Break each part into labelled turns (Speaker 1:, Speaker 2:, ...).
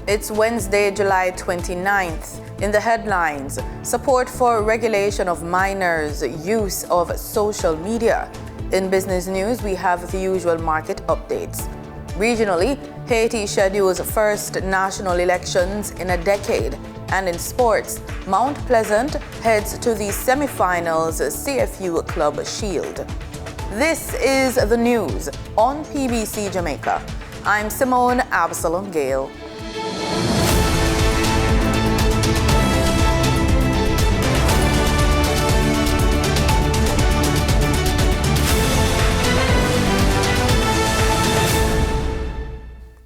Speaker 1: It's Wednesday, July 29th. In the headlines, support for regulation of minors' use of social media. In business news, we have the usual market updates. Regionally, Haiti schedules first national elections in a decade. And in sports, Mount Pleasant heads to the semi-finals CFU Club Shield. This is the news on PBC Jamaica. I'm Simone Absalom Gale.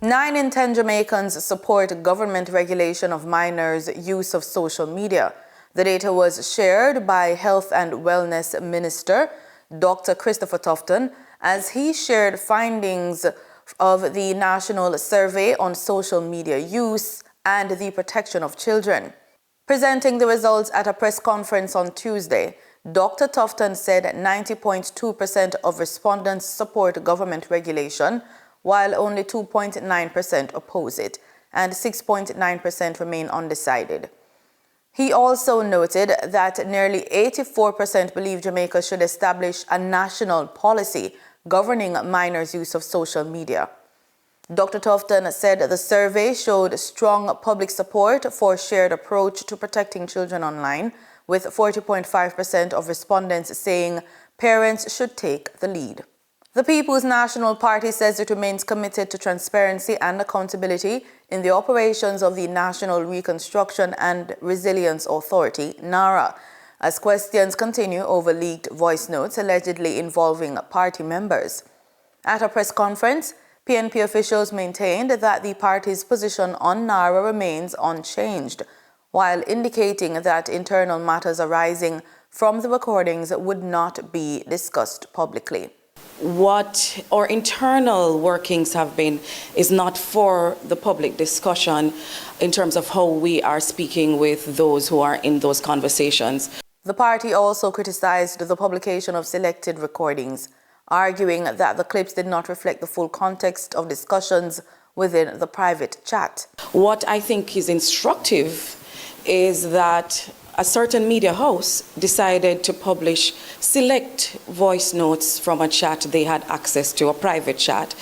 Speaker 1: Nine in 10 Jamaicans support government regulation of minors' use of social media. The data was shared by Health and Wellness Minister Dr. Christopher Tufton as he shared findings of the National Survey on Social Media Use and the Protection of Children. Presenting the results at a press conference on Tuesday, Dr. Tufton said 90.2% of respondents support government regulation, while only 2.9% oppose it, and 6.9% remain undecided. He also noted that nearly 84% believe Jamaica should establish a national policy governing minors' use of social media. Dr. Tufton said the survey showed strong public support for a shared approach to protecting children online, with 40.5% of respondents saying parents should take the lead. The People's National Party says it remains committed to transparency and accountability in the operations of the National Reconstruction and Resilience Authority, NARA, as questions continue over leaked voice notes allegedly involving party members. At a press conference, PNP officials maintained that the party's position on NARA remains unchanged, while indicating that internal matters arising from the recordings would not be discussed publicly.
Speaker 2: What our internal workings have been is not for the public discussion in terms of how we are speaking with those who are in those conversations.
Speaker 1: The party also criticized the publication of selected recordings, arguing that the clips did not reflect the full context of discussions within the private chat.
Speaker 2: What I think is instructive is that a certain media house decided to publish select voice notes from a chat they had access to, a private chat,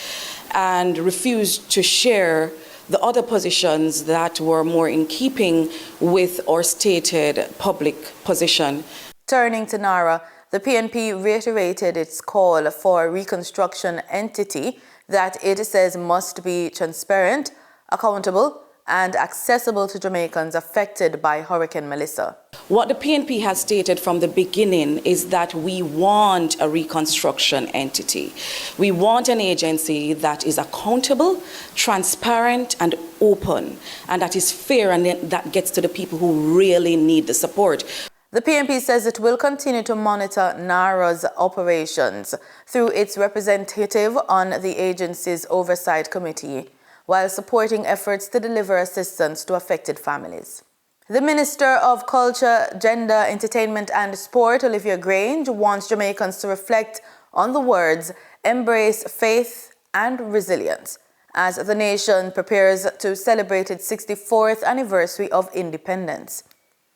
Speaker 2: and refused to share the other positions that were more in keeping with our stated public position.
Speaker 1: Turning to NARA, the PNP reiterated its call for a reconstruction entity that it says must be transparent, accountable, and accessible to Jamaicans affected by Hurricane Melissa.
Speaker 2: What the PNP has stated from the beginning is that we want a reconstruction entity. We want an agency that is accountable, transparent, and open, and that is fair and that gets to the people who really need the support.
Speaker 1: The PNP says it will continue to monitor NARA's operations through its representative on the agency's oversight committee, while supporting efforts to deliver assistance to affected families. The Minister of Culture, Gender, Entertainment and Sport, Olivia Grange, wants Jamaicans to reflect on the words "embrace faith and resilience" as the nation prepares to celebrate its 64th anniversary of independence.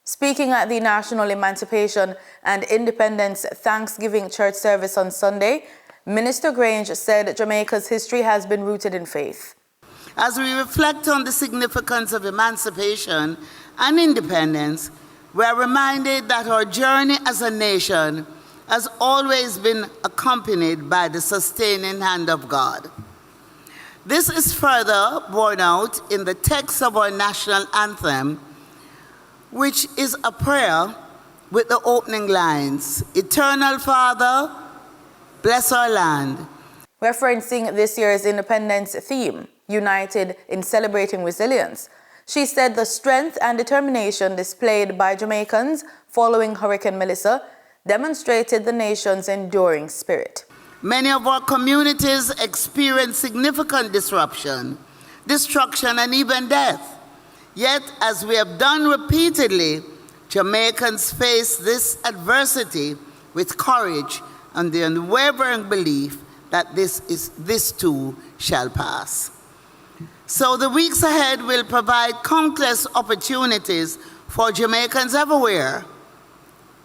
Speaker 1: Speaking at the National Emancipation and Independence Thanksgiving Church service on Sunday, Minister Grange said Jamaica's history has been rooted in faith.
Speaker 3: As we reflect on the significance of emancipation and independence, we are reminded that our journey as a nation has always been accompanied by the sustaining hand of God. This is further borne out in the text of our national anthem, which is a prayer with the opening lines, "Eternal Father, bless our land."
Speaker 1: Referencing this year's independence theme, United in Celebrating Resilience, she said the strength and determination displayed by Jamaicans following Hurricane Melissa demonstrated the nation's enduring spirit.
Speaker 3: Many of our communities experienced significant disruption, destruction, and even death. Yet, as we have done repeatedly, Jamaicans face this adversity with courage and the unwavering belief that this too shall pass. So the weeks ahead will provide countless opportunities for Jamaicans everywhere,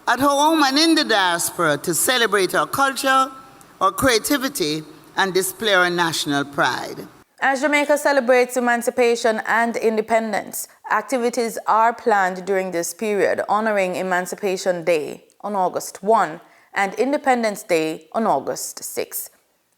Speaker 3: at home and in the diaspora, to celebrate our culture, our creativity, and display our national pride.
Speaker 1: As Jamaica celebrates emancipation and independence, activities are planned during this period, honoring Emancipation Day on August 1 and Independence Day on August 6.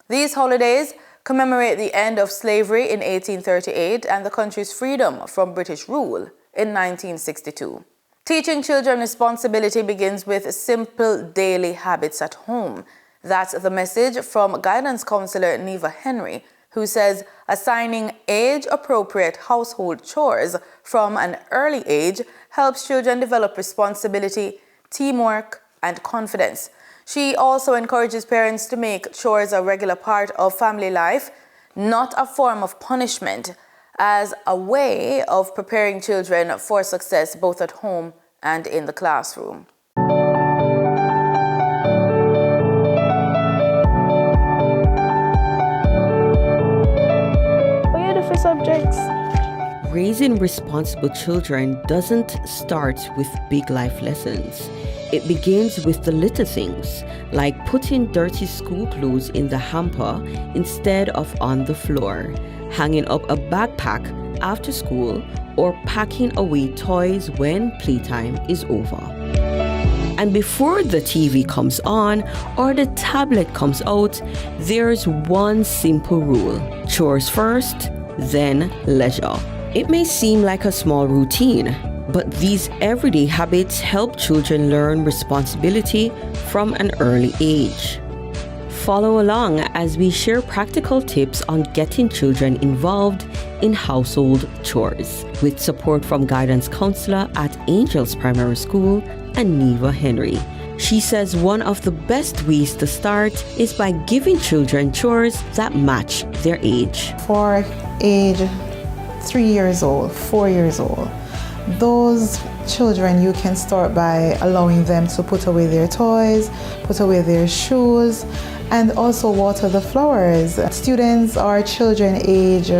Speaker 1: These holidays commemorate the end of slavery in 1838 and the country's freedom from British rule in 1962. Teaching children responsibility begins with simple daily habits at home. That's the message from guidance counselor Neva Henry, who says assigning age-appropriate household chores from an early age helps children develop responsibility, teamwork, and confidence. She also encourages parents to make chores a regular part of family life, not a form of punishment, as a way of preparing children for success both at home and in the classroom.
Speaker 4: Subjects.
Speaker 5: Raising responsible children doesn't start with big life lessons. It begins with the little things, like putting dirty school clothes in the hamper instead of on the floor, hanging up a backpack after school, or packing away toys when playtime is over. And before the TV comes on or the tablet comes out, there's one simple rule: chores first, then leisure. It may seem like a small routine, but these everyday habits help children learn responsibility from an early age. Follow along as we share practical tips on getting children involved in household chores, with support from guidance counselor at Angels Primary School and Neva Henry. She says one of the best ways to start is by giving children chores that match their age.
Speaker 4: For age 3 years old, 4 years old, those children, you can start by allowing them to put away their toys, put away their shoes, and also water the flowers. Students or children age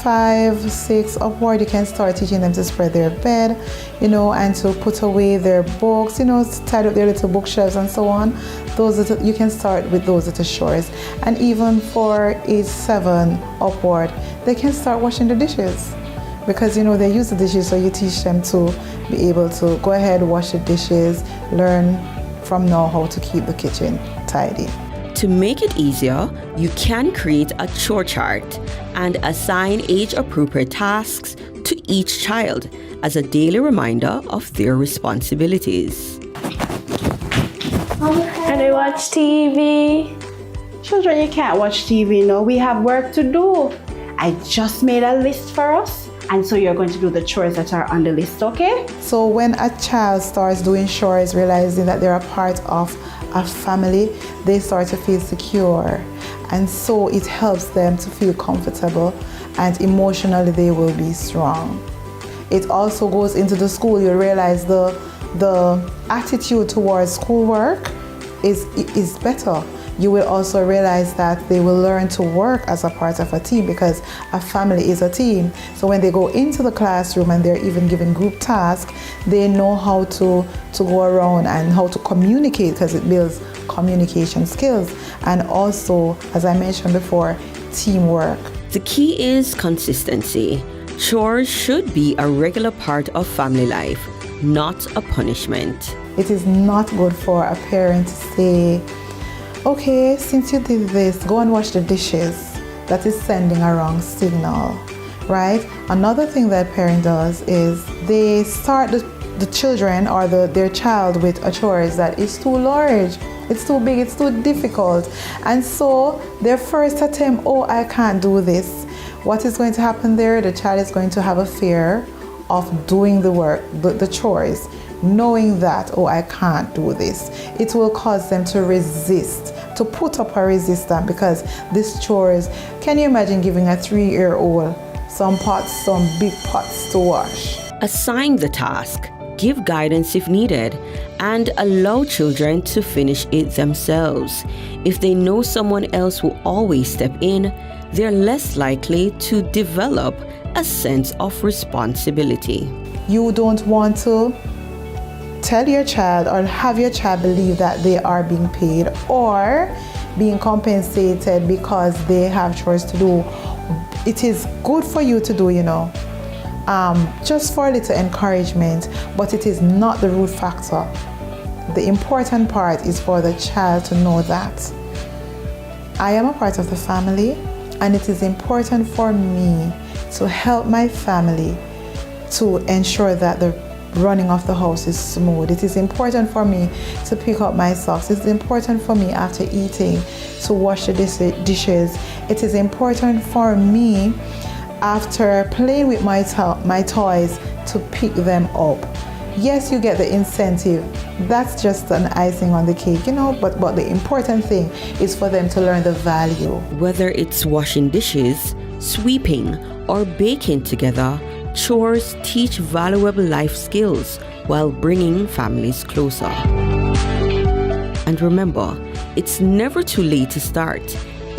Speaker 4: 5, 6 upward, you can start teaching them to spread their bed, and to put away their books, tidy up their little bookshelves and so on. You can start with those little chores. And even for age 7 upward, they can start washing the dishes, because they use the dishes, so you teach them to be able to go ahead, wash the dishes, learn from now how to keep the kitchen tidy.
Speaker 5: To make it easier, you can create a chore chart and assign age-appropriate tasks to each child as a daily reminder of their responsibilities.
Speaker 6: And they watch TV. Children, you can't watch TV now. We have work to do. I just made a list for us, and so you're going to do the chores that are on the list, okay?
Speaker 4: So when a child starts doing chores, realizing that they're a part of a family, they start to feel secure, and so it helps them to feel comfortable, and emotionally they will be strong. It also goes into the school. You realize the attitude towards schoolwork is better. You will also realize that they will learn to work as a part of a team, because a family is a team. So when they go into the classroom and they're even given group tasks, they know how to go around and how to communicate, because it builds communication skills. And also, as I mentioned before, teamwork.
Speaker 5: The key is consistency. Chores should be a regular part of family life, not a punishment.
Speaker 4: It is not good for a parent to say, okay, since you did this, go and wash the dishes. That is sending a wrong signal, right? Another thing that a parent does is they start the children or their child with a chores that is too large, it's too big, it's too difficult. And so their first attempt, oh, I can't do this. What is going to happen there? The child is going to have a fear of doing the work, the chores, knowing that, oh, I can't do this. It will cause them to resist, to put up a resistance, because this chores, can you imagine giving a 3-year-old some pots, some big pots to wash?
Speaker 5: Assign the task, give guidance if needed, and allow children to finish it themselves. If they know someone else will always step in, they're less likely to develop a sense of responsibility.
Speaker 4: You don't want to tell your child or have your child believe that they are being paid or being compensated because they have chores to do. It is good for you to do, just for a little encouragement, but it is not the root factor. The important part is for the child to know that I am a part of the family, and it is important for me to help my family to ensure that the running of the house is smooth. It is important for me to pick up my socks. It's important for me after eating to wash the dishes. It is important for me after playing with my toys to pick them up. Yes, you get the incentive. That's just an icing on the cake, but the important thing is for them to learn the value.
Speaker 5: Whether it's washing dishes, sweeping, or baking together, chores teach valuable life skills while bringing families closer. And remember, it's never too late to start.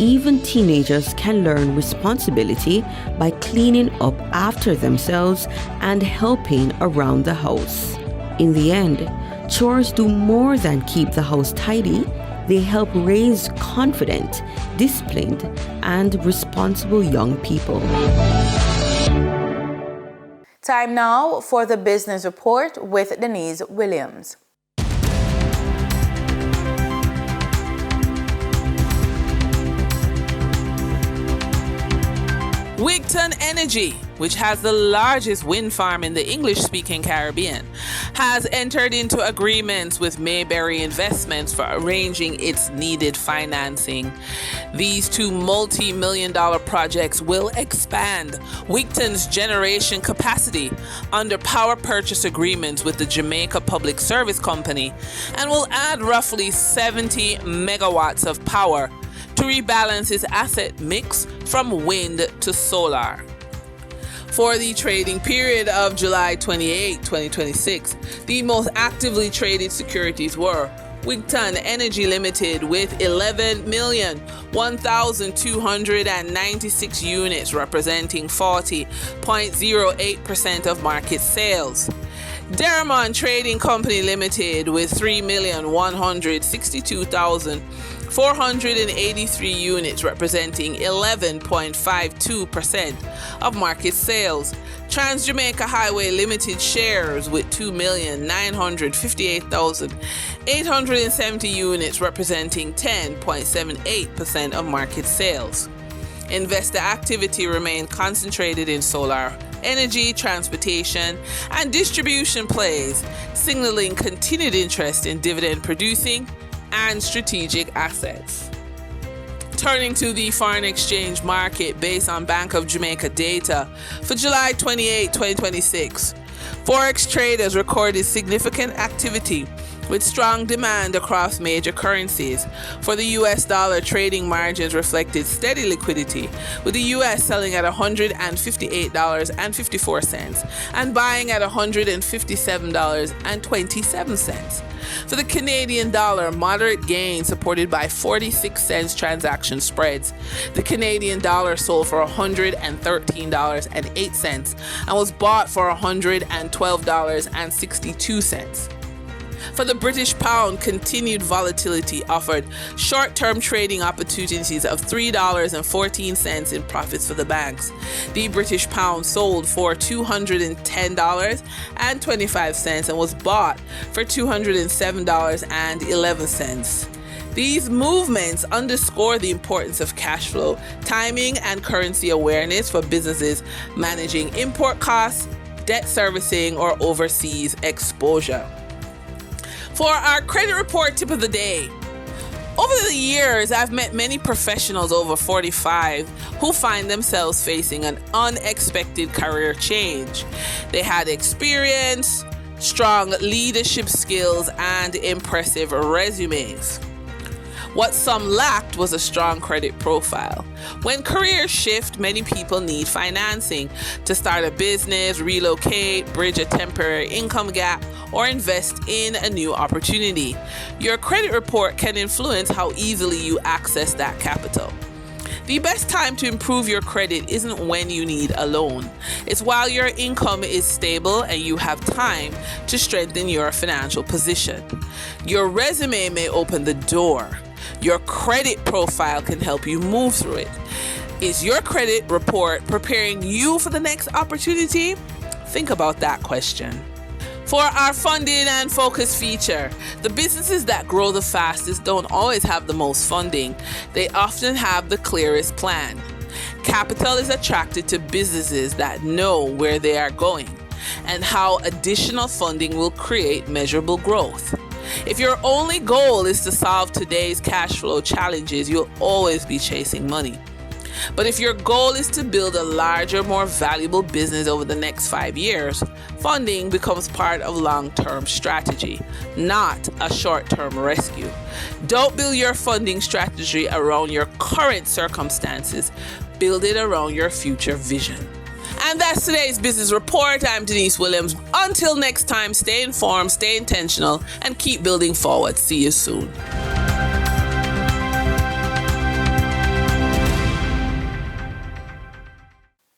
Speaker 5: Even teenagers can learn responsibility by cleaning up after themselves and helping around the house. In the end, chores do more than keep the house tidy. They help raise confident, disciplined, and responsible young people.
Speaker 1: Time now for the business report with Denise Williams.
Speaker 7: Wigton Energy, which has the largest wind farm in the English-speaking Caribbean, has entered into agreements with Mayberry Investments for arranging its needed financing. These two multi-million-dollar projects will expand Wigton's generation capacity under power purchase agreements with the Jamaica Public Service Company and will add roughly 70 megawatts of power to rebalance its asset mix from wind to solar. For the trading period of July 28, 2026, the most actively traded securities were Wigton Energy Limited with 11,001,296 units, representing 40.08% of market sales. Deramon Trading Company Limited with 3,162,483 units, representing 11.52% of market sales. Trans-Jamaica Highway Limited shares with 2,958,870 units, representing 10.78% of market sales. Investor activity remained concentrated in solar energy, transportation, and distribution plays, signaling continued interest in dividend-producing and strategic assets. Turning to the foreign exchange market based on Bank of Jamaica data for July 28, 2026, Forex traders recorded significant activity with strong demand across major currencies. For the US dollar, trading margins reflected steady liquidity, with the US selling at $158.54 and buying at $157.27. For the Canadian dollar, moderate gains supported by 46 cents transaction spreads. The Canadian dollar sold for $113.08 and was bought for $112.62. For the British pound, continued volatility offered short-term trading opportunities of $3.14 in profits for the banks. The British pound sold for $210.25 and was bought for $207.11. These movements underscore the importance of cash flow, timing, and currency awareness for businesses managing import costs, debt servicing, or overseas exposure. For our credit report tip of the day, over the years, I've met many professionals over 45 who find themselves facing an unexpected career change. They had experience, strong leadership skills, and impressive resumes. What some lacked was a strong credit profile. When careers shift, many people need financing to start a business, relocate, bridge a temporary income gap, or invest in a new opportunity. Your credit report can influence how easily you access that capital. The best time to improve your credit isn't when you need a loan. It's while your income is stable and you have time to strengthen your financial position. Your resume may open the door. Your credit profile can help you move through it. Is your credit report preparing you for the next opportunity? Think about that question. For our funding and focus feature, the businesses that grow the fastest don't always have the most funding. They often have the clearest plan. Capital is attracted to businesses that know where they are going and how additional funding will create measurable growth. If your only goal is to solve today's cash flow challenges, you'll always be chasing money. But if your goal is to build a larger, more valuable business over the next 5 years, funding becomes part of long-term strategy, not a short-term rescue. Don't build your funding strategy around your current circumstances. Build it around your future vision. And that's today's business report. I'm Denise Williams. Until next time, stay informed, stay intentional, and keep building forward. See you soon.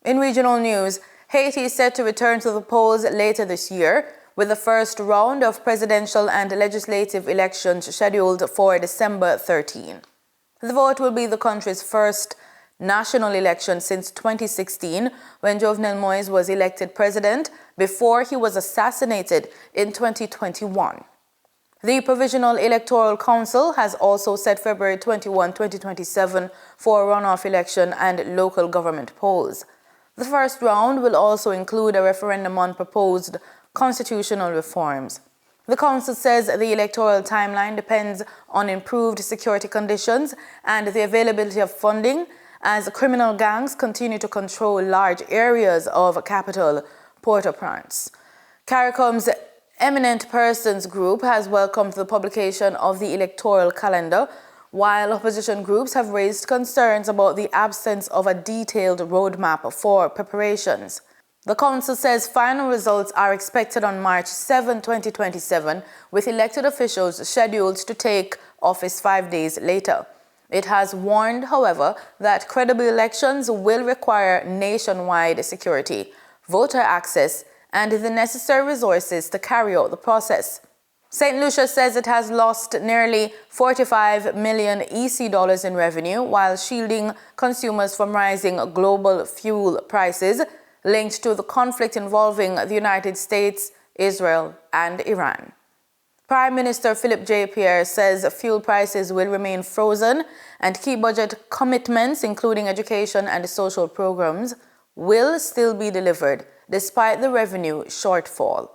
Speaker 1: In regional news, Haiti is set to return to the polls later this year, with the first round of presidential and legislative elections scheduled for December 13. The vote will be the country's first national election since 2016, when Jovenel Moise was elected president before he was assassinated in 2021. The Provisional Electoral Council has also set February 21, 2027 for a runoff election and local government polls. The first round will also include a referendum on proposed constitutional reforms. The council says the electoral timeline depends on improved security conditions and the availability of funding as criminal gangs continue to control large areas of capital Port-au-Prince. CARICOM's Eminent Persons Group has welcomed the publication of the electoral calendar, while opposition groups have raised concerns about the absence of a detailed roadmap for preparations. The council says final results are expected on March 7, 2027, with elected officials scheduled to take office 5 days later. It has warned, however, that credible elections will require nationwide security, voter access, and the necessary resources to carry out the process. St. Lucia says it has lost nearly 45 million EC dollars in revenue while shielding consumers from rising global fuel prices linked to the conflict involving the United States, Israel, and Iran. Prime Minister Philip J. Pierre says fuel prices will remain frozen and key budget commitments, including education and social programs, will still be delivered despite the revenue shortfall.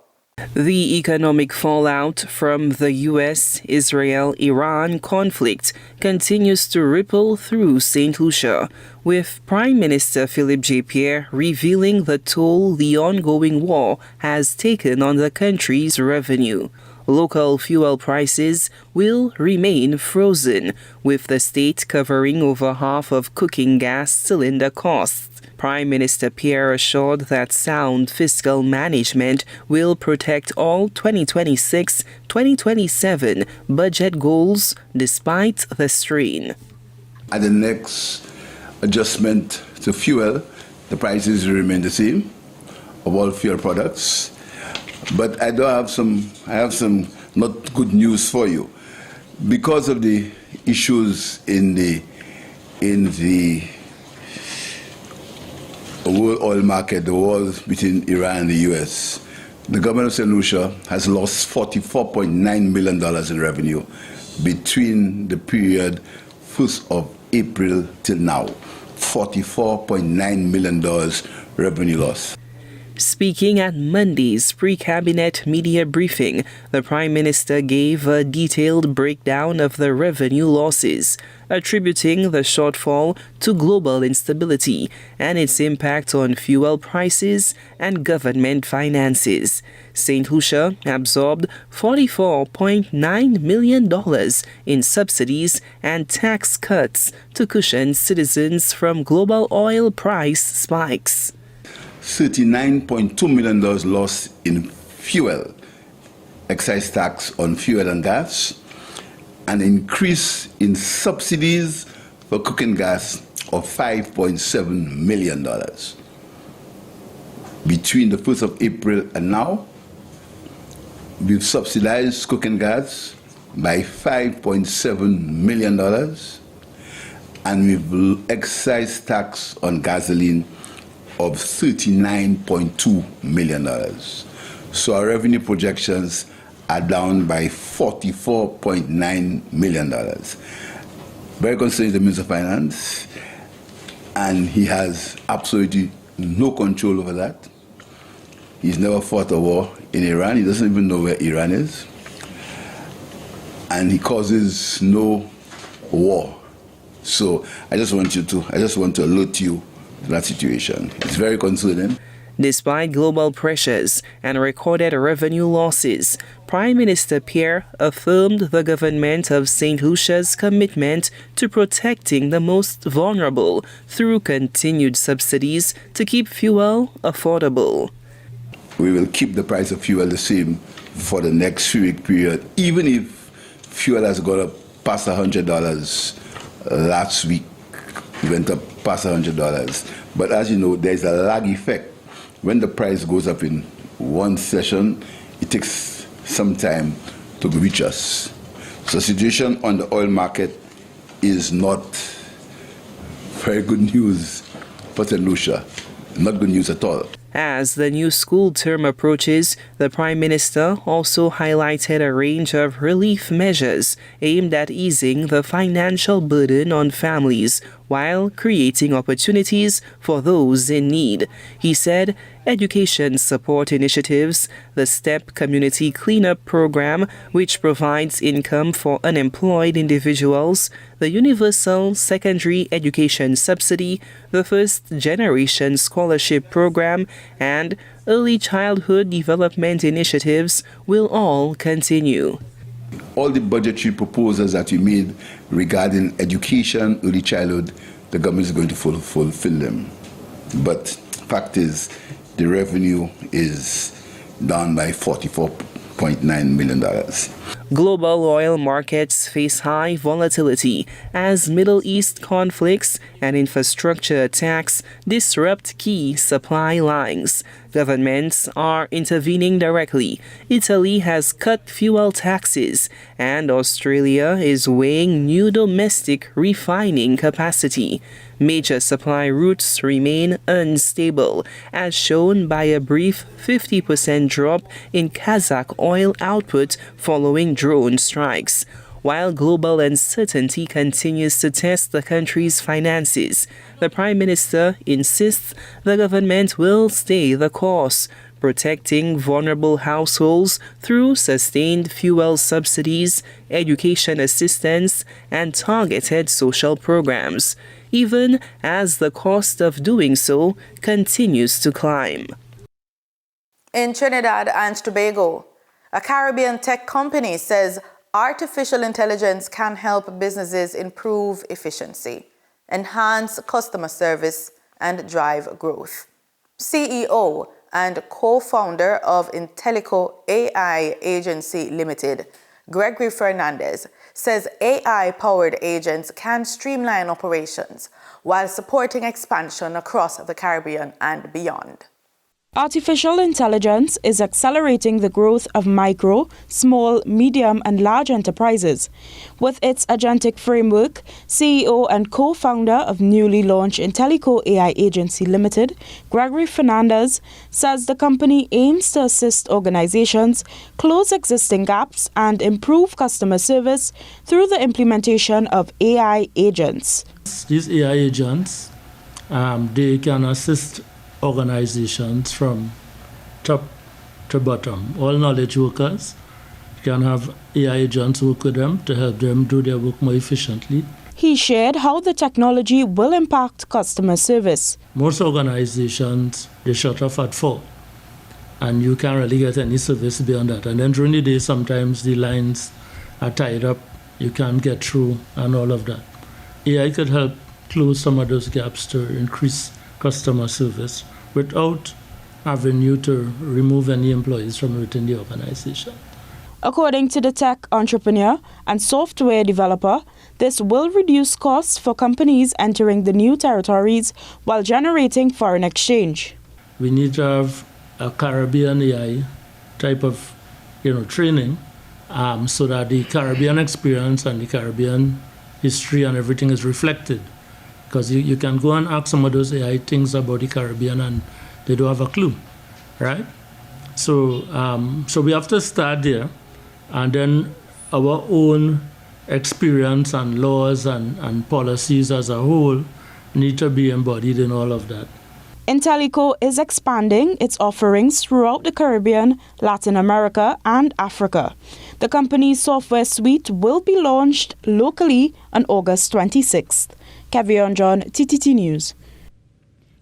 Speaker 8: The economic fallout from the U.S.-Israel-Iran conflict continues to ripple through St. Lucia, with Prime Minister Philip J. Pierre revealing the toll the ongoing war has taken on the country's revenue. Local fuel prices will remain frozen, with the state covering over half of cooking gas cylinder costs. Prime Minister Pierre assured that sound fiscal management will protect all 2026-2027 budget goals despite the strain.
Speaker 9: At the next adjustment to fuel, the prices remain the same of all fuel products. But I have some not good news for you. Because of the issues in the world oil market, the war between Iran and the U.S., the government of St. Lucia has lost $44.9 million in revenue between the period 1st of April till now. $44.9 million revenue loss.
Speaker 8: Speaking at Monday's pre-cabinet media briefing, the Prime Minister gave a detailed breakdown of the revenue losses, attributing the shortfall to global instability and its impact on fuel prices and government finances. St. Lucia absorbed $44.9 million in subsidies and tax cuts to cushion citizens from global oil price spikes.
Speaker 9: $39.2 million lost in fuel, excise tax on fuel and gas, an increase in subsidies for cooking gas of $5.7 million. Between the 1st of April and now, we've subsidized cooking gas by $5.7 million, and we've excise tax on gasoline of $39.2 million. So our revenue projections are down by $44.9 million. Very concerned the Minister of Finance, and he has absolutely no control over that. He's never fought a war in Iran. He doesn't even know where Iran is. And he causes no war. So I just want to alert you to that situation. It's very concerning.
Speaker 8: Despite global pressures and recorded revenue losses, Prime Minister Pierre affirmed the government of St. Lucia's commitment to protecting the most vulnerable through continued subsidies to keep fuel affordable.
Speaker 9: We will keep the price of fuel the same for the next 3-week period, even if fuel has gone up past $100 last week. It went up past $100. But as you know, there's a lag effect. When the price goes up in one session, it takes some time to reach us. So the situation on the oil market is not very good news for St. Lucia. Not good news at all.
Speaker 8: As the new school term approaches, the Prime Minister also highlighted a range of relief measures aimed at easing the financial burden on families while creating opportunities for those in need. He said education support initiatives, the STEP Community Cleanup Program, which provides income for unemployed individuals, the Universal Secondary Education Subsidy, the First Generation Scholarship Program, and early childhood development initiatives will all continue.
Speaker 9: All the budgetary proposals that we made regarding education, early childhood, the government is going to fulfill them. But fact is, the revenue is down by $44.9 million.
Speaker 8: Global oil markets face high volatility as Middle East conflicts and infrastructure attacks disrupt key supply lines. Governments are intervening directly. Italy has cut fuel taxes, and Australia is weighing new domestic refining capacity. Major supply routes remain unstable, as shown by a brief 50% drop in Kazakh oil output following drone strikes. While global uncertainty continues to test the country's finances, the Prime Minister insists the government will stay the course, protecting vulnerable households through sustained fuel subsidies, education assistance, and targeted social programs, even as the cost of doing so continues to climb.
Speaker 1: In Trinidad and Tobago, a Caribbean tech company says artificial intelligence can help businesses improve efficiency, enhance customer service, and drive growth. CEO and co-founder of Intellico AI Agency Limited, Gregory Fernandez, says AI-powered agents can streamline operations while supporting expansion across the Caribbean and beyond.
Speaker 10: Artificial intelligence is accelerating the growth of micro, small, medium, and large enterprises. With its agentic framework, CEO and co-founder of newly launched Intellico AI Agency Limited, Gregory Fernandez, says the company aims to assist organizations close existing gaps and improve customer service through the implementation of AI agents.
Speaker 11: These AI agents, they can assist organizations from top to bottom. All knowledge workers can have AI agents work with them to help them do their work more efficiently.
Speaker 10: He shared how the technology will impact customer service.
Speaker 11: Most organizations, they shut off at 4, and you can't really get any service beyond that. And then during the day, sometimes the lines are tied up, you can't get through, and all of that. AI could help close some of those gaps to increase customer service without having you to remove any employees from within the organization.
Speaker 10: According to the tech entrepreneur and software developer, this will reduce costs for companies entering the new territories while generating foreign exchange.
Speaker 11: We need to have a Caribbean AI type of training so that the Caribbean experience and the Caribbean history and everything is reflected. Because you can go and ask some of those AI things about the Caribbean and they don't have a clue, right? So we have to start there, and then our own experience and laws and policies as a whole need to be embodied in all of that.
Speaker 10: Intellico is expanding its offerings throughout the Caribbean, Latin America, and Africa. The company's software suite will be launched locally on August 26th. Kevion John, TTT News.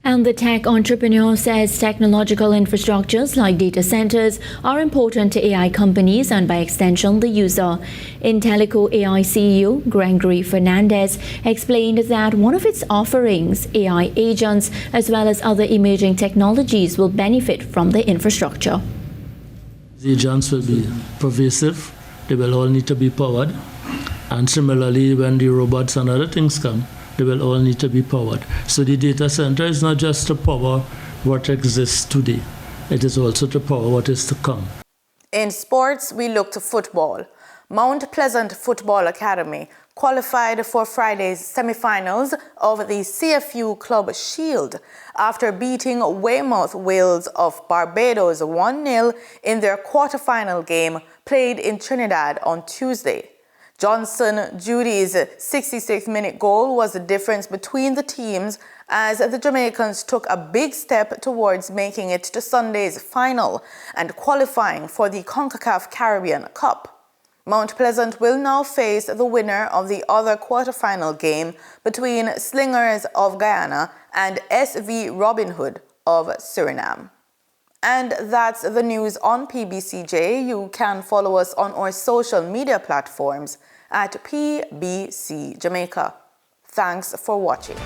Speaker 12: And the tech entrepreneur says technological infrastructures like data centers are important to AI companies and by extension the user. Intellico AI CEO Gregory Fernandez explained that one of its offerings, AI agents, as well as other emerging technologies, will benefit from the infrastructure.
Speaker 11: The agents will be pervasive. They will all need to be powered. And similarly, when the robots and other things come, they will all need to be powered. So the data center is not just to power what exists today. It is also to power what is to come.
Speaker 1: In sports, we look to football. Mount Pleasant Football Academy qualified for Friday's semi-finals of the CFU Club Shield after beating Weymouth Wales of Barbados 1-0 in their quarter-final game played in Trinidad on Tuesday. Johnson Judy's 66th-minute goal was the difference between the teams as the Jamaicans took a big step towards making it to Sunday's final and qualifying for the CONCACAF Caribbean Cup. Mount Pleasant will now face the winner of the other quarter-final game between Slingers of Guyana and SV Robin Hood of Suriname. And that's the news on PBCJ. You can follow us on our social media platforms at PBCJamaica. Thanks for watching.